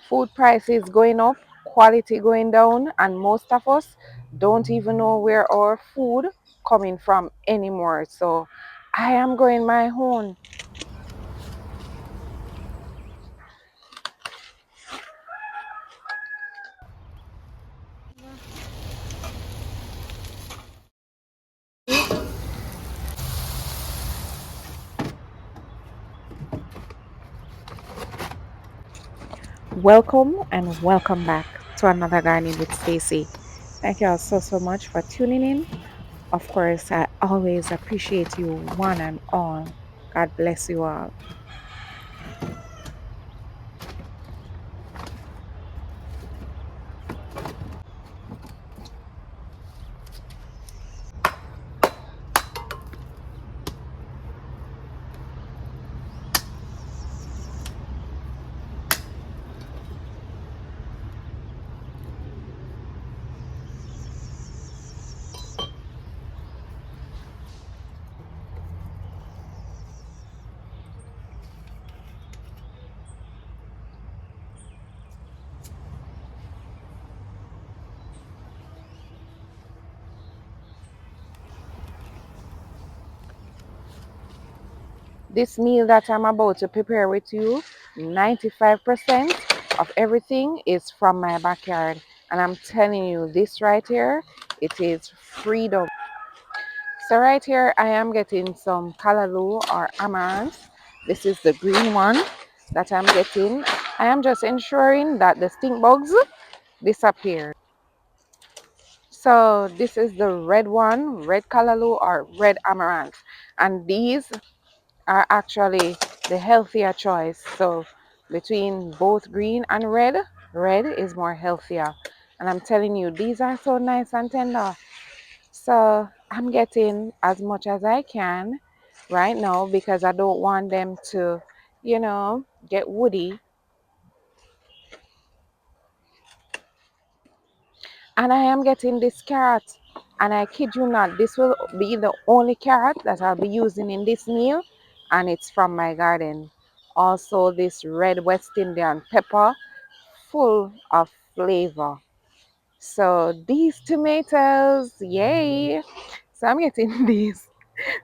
Food prices going up, quality going down, and most of us don't even know where our food coming from anymore. So I am going my own. Welcome and welcome back to another gardening with Stacey. Thank you all so much for tuning in. Of course, I always appreciate you one and all. God bless you all. This meal that I'm about to prepare with you, 95% of everything is from my backyard. And I'm telling you, this right here, it is freedom. So right here, I am getting some callaloo or amaranth. This is the green one that I'm getting. I am just ensuring that the stink bugs disappear. So this is the red one, red callaloo or red amaranth. And these are actually the healthier choice. So between both green and red, red is more healthier. And I'm telling you, these are so nice and tender. So I'm getting as much as I can right now because I don't want them to, get woody. And I am getting this carrot. And I kid you not, this will be the only carrot that I'll be using in this meal. And it's from my garden. Also, this red West Indian pepper, full of flavor. So these tomatoes, yay! So I'm getting these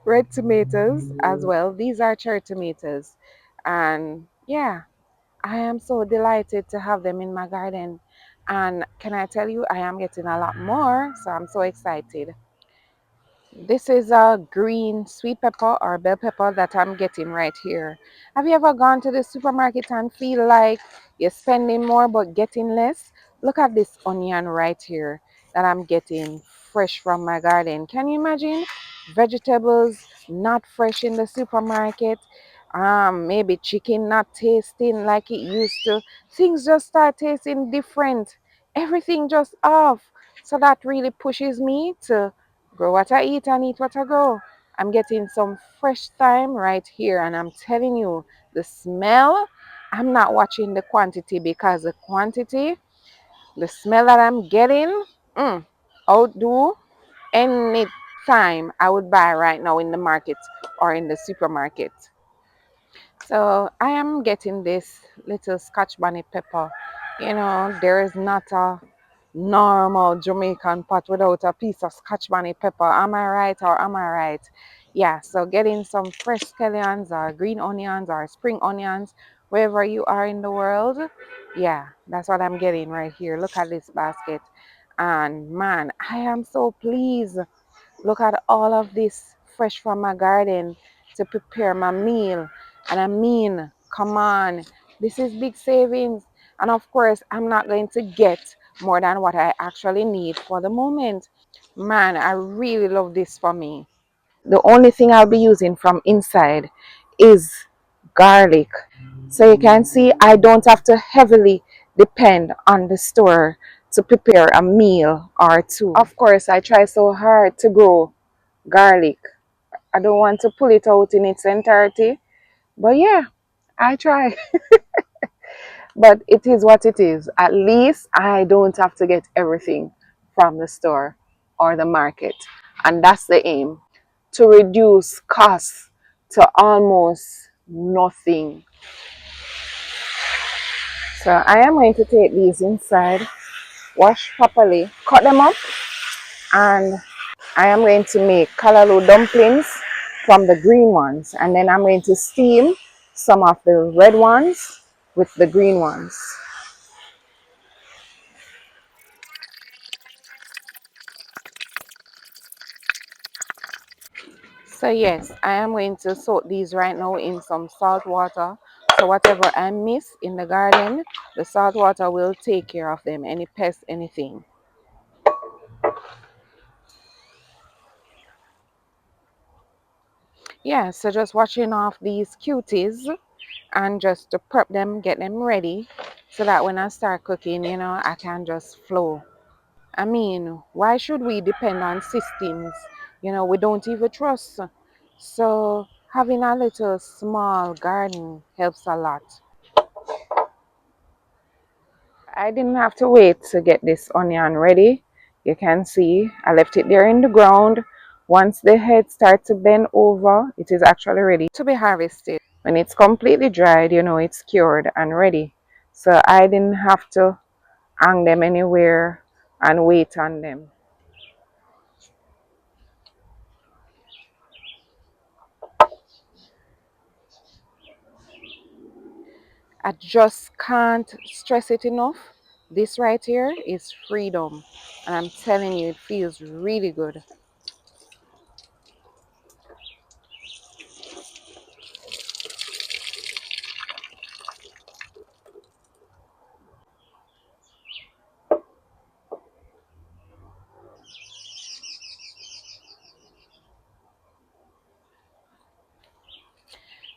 red tomatoes as well. These are cherry tomatoes. And yeah, I am so delighted to have them in my garden. And can I tell you, I am getting a lot more. So I'm so excited. This is a green sweet pepper or bell pepper that I'm getting right here. Have you ever gone to the supermarket and feel like you're spending more but getting less? Look at this onion right here that I'm getting fresh from my garden. Can you imagine? Vegetables not fresh in the supermarket. Maybe chicken not tasting like it used to. Things just start tasting different. Everything just off. So that really pushes me to grow what I eat and eat what I grow. I'm getting some fresh thyme right here, and I'm telling you, the smell, I'm not watching the quantity because the quantity, the smell that I'm getting, outdo any thyme I would buy right now in the market or in the supermarket. So I am getting this little Scotch bonnet pepper. There is not a normal Jamaican pot without a piece of Scotch bonnet pepper. Am I right or am I right? Yeah, so getting some fresh scallions or green onions or spring onions, wherever you are in the world. Yeah, that's what I'm getting right here. Look at this basket. And man, I am so pleased. Look at all of this fresh from my garden to prepare my meal. And I mean, come on, this is big savings. And of course, I'm not going to get more than what I actually need for the moment. Man, I really love this for me. The only thing I'll be using from inside is garlic. So you can see I don't have to heavily depend on the store to prepare a meal or two. Of course, I try so hard to grow garlic. I don't want to pull it out in its entirety, but yeah, I try. But it is what it is. At least I don't have to get everything from the store or the market. And that's the aim, to reduce costs to almost nothing. So I am going to take these inside, wash properly, cut them up, and I am going to make callaloo dumplings from the green ones, and then I'm going to steam some of the red ones with the green ones. So yes, I am going to soak these right now in some salt water. So whatever I miss in the garden, the salt water will take care of them, any pests, anything. Yeah, so just washing off these cuties and just to prep them, get them ready so that when I start cooking, I can just flow. I mean, why should we depend on systems, we don't even trust? So having a little small garden helps a lot. I didn't have to wait to get this onion ready. You can see I left it there in the ground. Once the head starts to bend over, it is actually ready to be harvested. When it's completely dried, it's cured and ready. So I didn't have to hang them anywhere and wait on them. I just can't stress it enough. This right here is freedom. And I'm telling you, it feels really good.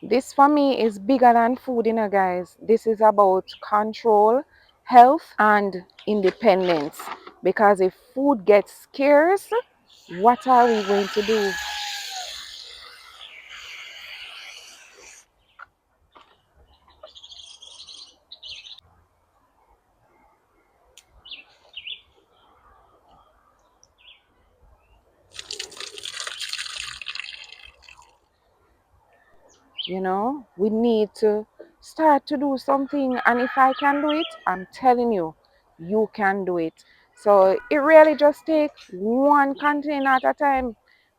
This for me is bigger than food, guys. This is about control, health, and independence. Because if food gets scarce, what are we going to do? We need to start to do something. And if I can do it, I'm telling you, you can do it. So it really just takes one container at a time,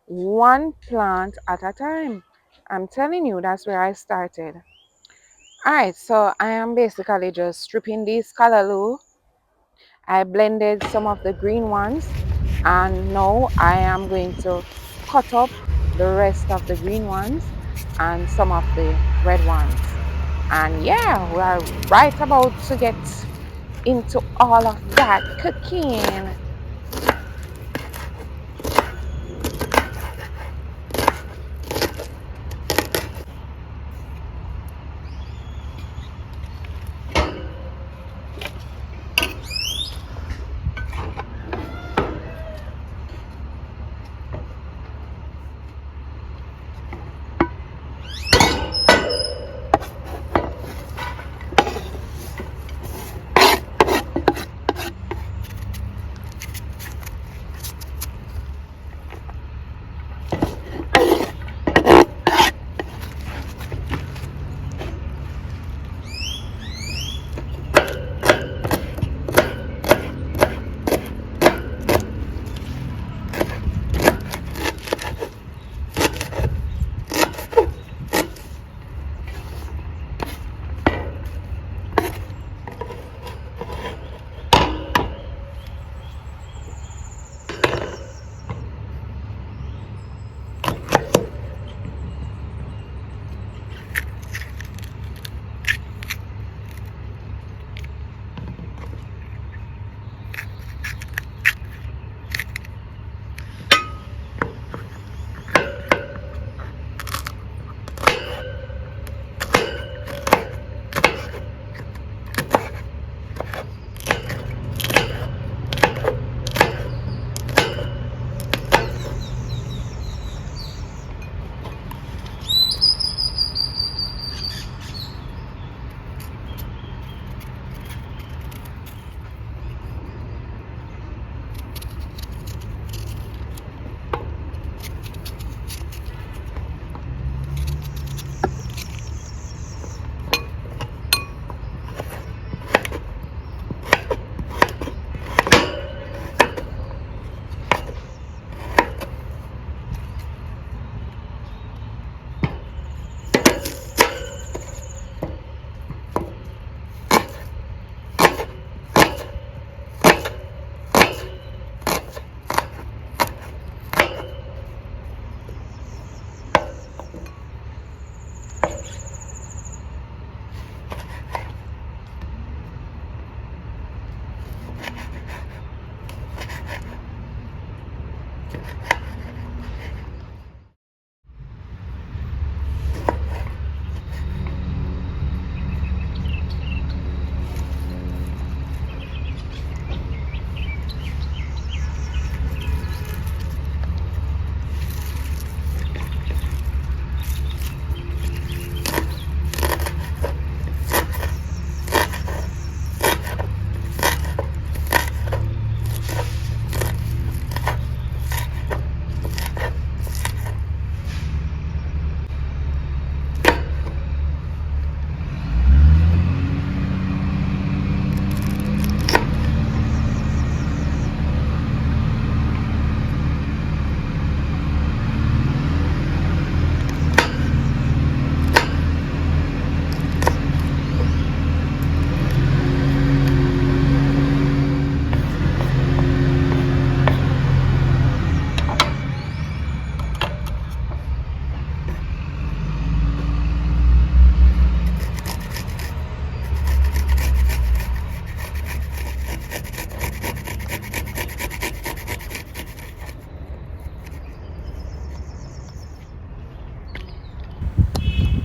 one plant at a time. I'm telling you, that's where I started. All right, so I am basically just stripping these callaloo. I blended some of the green ones, and now I am going to cut up the rest of the green ones and some of the red ones. And yeah, we are right about to get into all of that cooking.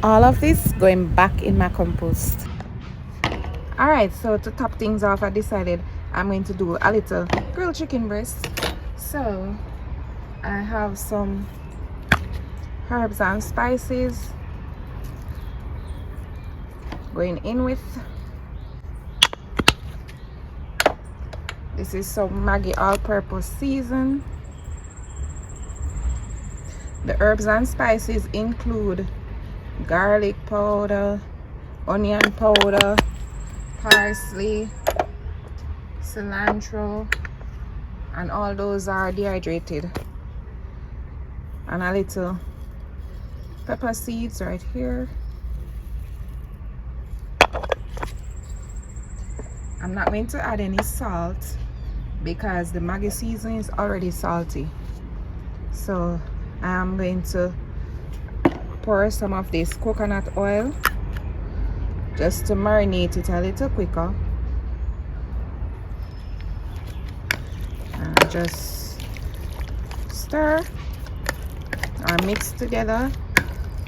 all of this going back in my compost. All right, so to top things off, I decided I'm going to do a little grilled chicken breast. So I have some herbs and spices going in with. This is some Maggi all-purpose season. The herbs and spices include garlic powder, onion powder, parsley, cilantro, and all those are dehydrated, and a little pepper seeds right here. I'm not going to add any salt because the Maggi seasoning is already salty, so I'm going to pour some of this coconut oil just to marinate it a little quicker, and just stir or mix together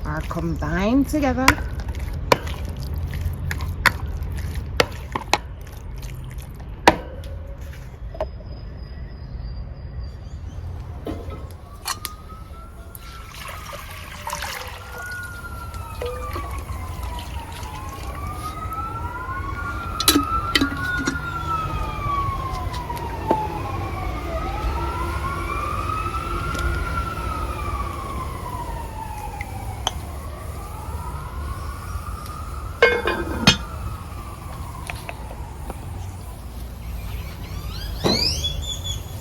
or combine together.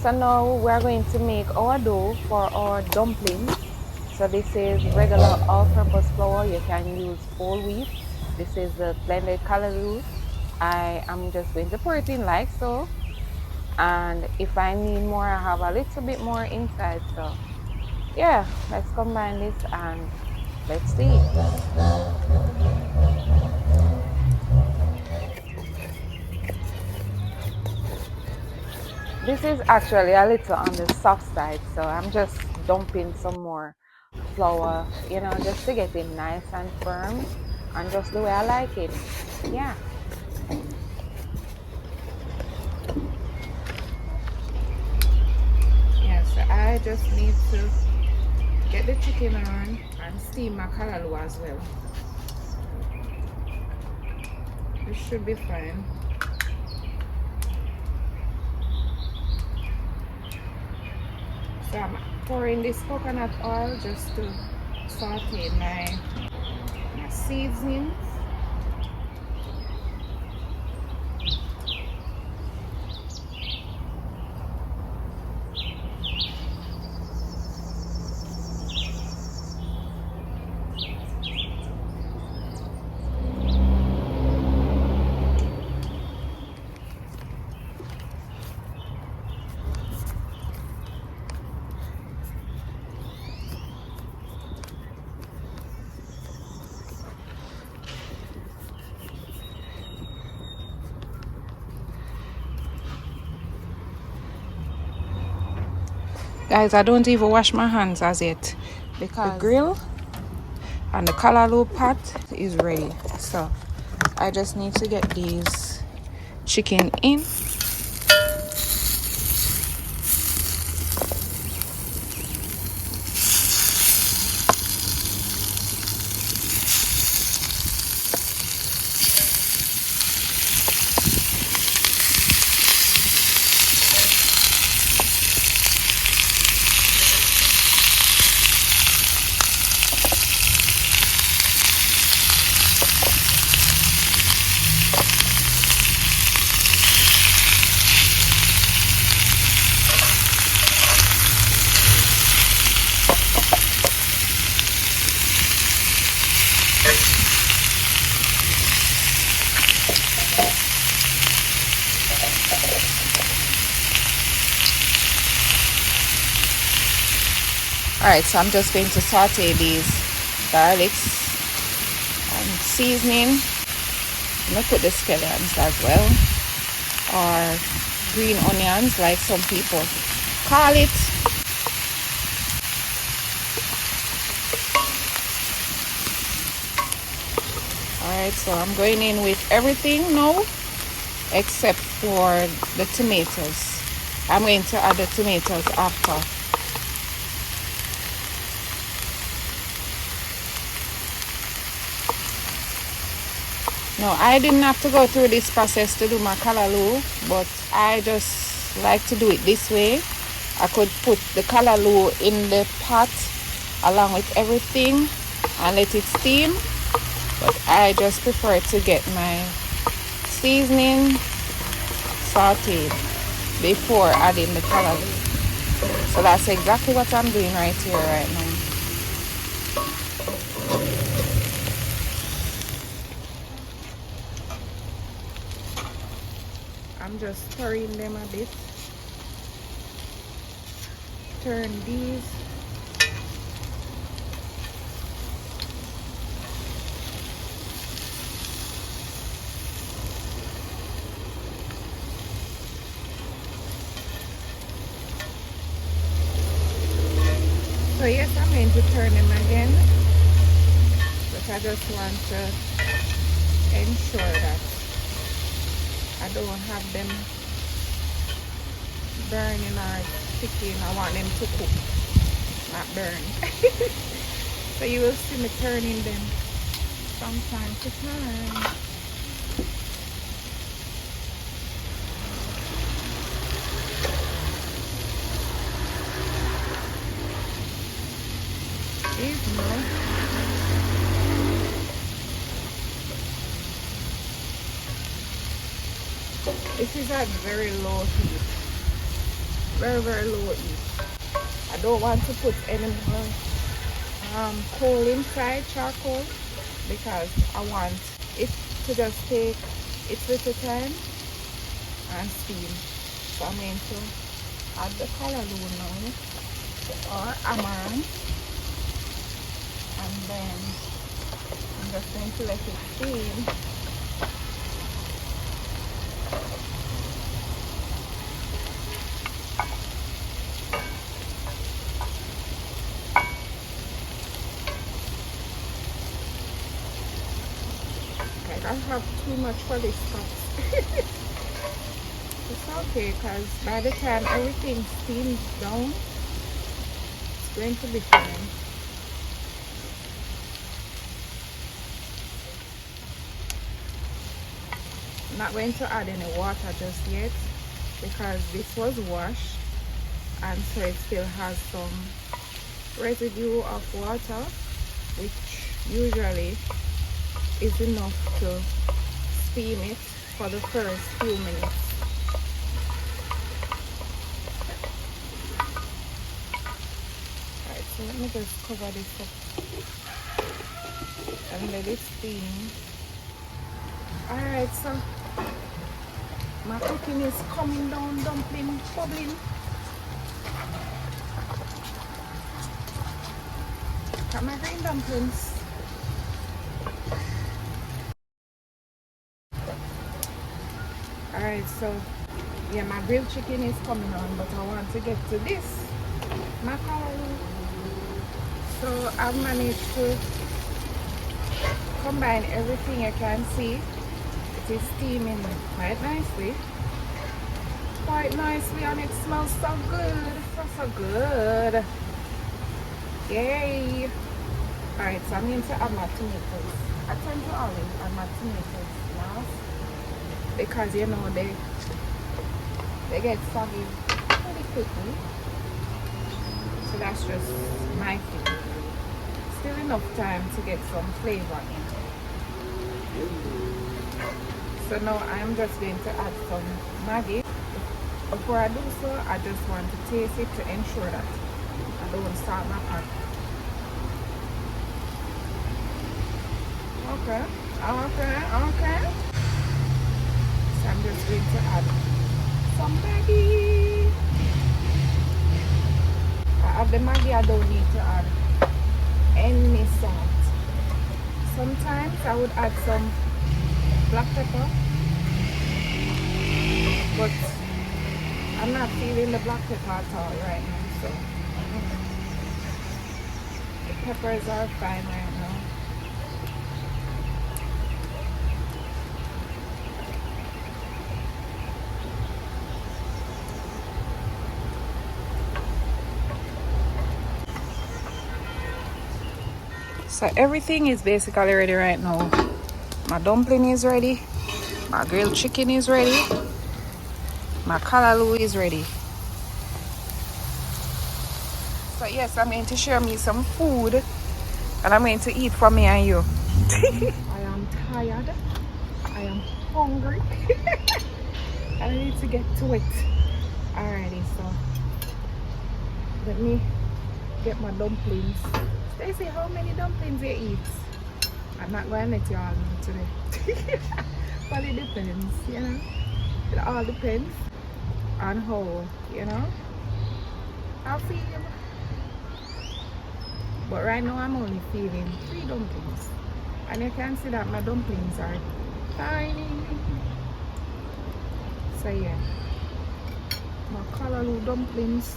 So now we're going to make our dough for our dumplings. So this is regular all-purpose flour. You can use whole wheat. This is the blended callaloo. I am just going to pour it in like so. And if I need more, I have a little bit more inside. So yeah, let's combine this and let's see. This is actually a little on the soft side, so I'm just dumping some more flour, you know, just to get it nice and firm and just the way I like it. Yeah. Yeah, so I just need to get the chicken on and steam my callaloo as well. This should be fine. So I'm pouring this coconut oil just to saute my seasonings. Guys, I don't even wash my hands as yet because the grill and the callaloo pot is ready. So I just need to get these chicken in. Alright, so I'm just going to saute these garlics and seasoning. I'm going to put the scallions as well, or green onions like some people call it. Alright, so I'm going in with everything now except for the tomatoes. I'm going to add the tomatoes after. No, I didn't have to go through this process to do my callaloo, but I just like to do it this way. I could put the callaloo in the pot along with everything and let it steam, but I just prefer to get my seasoning sauteed before adding the callaloo. So that's exactly what I'm doing right here right now. I'm just stirring them a bit. Turn these. So yes, I'm going to turn them again, but I just want to ensure that I don't have them burning or sticking. I want them to cook, not burn. So you will see me turning them from time to time. This is at very low heat, very low heat. I don't want to put any more coal inside, charcoal, because I want it to just take its little time and steam. So I'm going to add the callaloo now, or amaranth, and then I'm just going to let it steam. I have too much for this stuff. It's okay, because by the time everything steams down, it's going to be fine. I'm not going to add any water just yet, because this was washed and so it still has some residue of water, which usually is enough to steam it for the first few minutes. Alright, so let me just cover this up and let it steam. Alright, so my cooking is coming down, dumpling, bubbling. Got my green dumplings. Alright, so yeah, my grilled chicken is coming on, but I want to get to this callaloo. So I've managed to combine everything. You can see it is steaming quite nicely. And it smells so good. So good. Yay! Alright, so I'm going to add my tomatoes. I tend to always add my tomatoes last, because you know they get soggy pretty quickly. So that's just my thing. Still enough time to get some flavor in. So now I'm just going to add some Maggi. Before I do so, I just want to taste it to ensure that I don't start my pot. Okay. So I'm just going to add some Maggi. I have the Maggi, I don't need to add any salt. Sometimes I would add some black pepper, but I'm not feeling the black pepper at all right now, so the peppers are fine right now. So everything is basically ready right now. My dumpling is ready. My grilled chicken is ready. My callaloo is ready. So yes, I'm going to share me some food and I'm going to eat for me and you. I am tired. I am hungry. I need to get to it. Alrighty, so let me get my dumplings. Stacey, how many dumplings you eat? I'm not going to let you all know today. But it depends, you know. It all depends on how, you know, I feel. But right now I'm only feeling 3 dumplings. And you can see that my dumplings are tiny. So yeah, my callaloo dumplings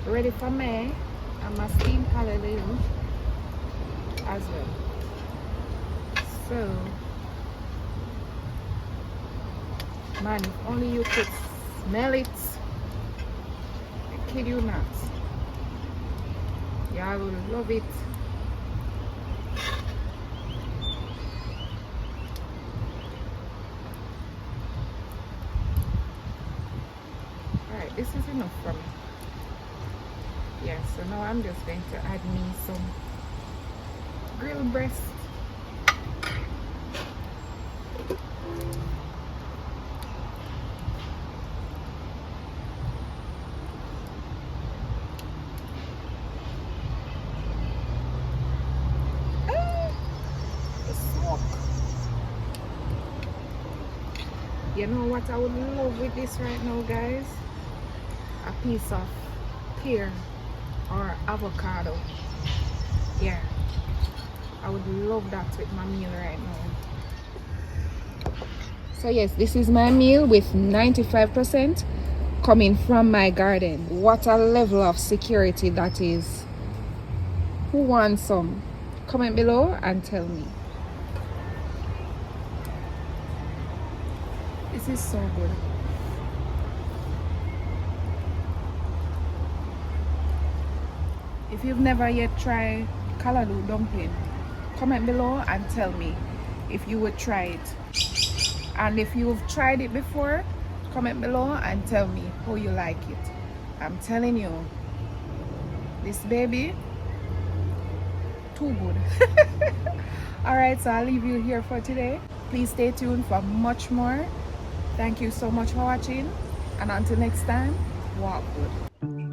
ready for me, and my steamed callaloo as well. So man, if only you could smell it, I kid you not, y'all will love it. Alright, this is enough for me. Yeah, so now I'm just going to add me some grilled breast. The smoke. You know what I would love with this right now, guys? A piece of pear or avocado. Yeah, I would love that with my meal right now. So yes, this is my meal with 95% coming from my garden. What a level of security that is. Who wants some? Comment below and tell me. This is so good. If you've never yet tried callaloo dumpling, comment below and tell me if you would try it. And if you've tried it before, comment below and tell me how you like it. I'm telling you, this baby, too good. Alright, so I'll leave you here for today. Please stay tuned for much more. Thank you so much for watching, and until next time, walk good.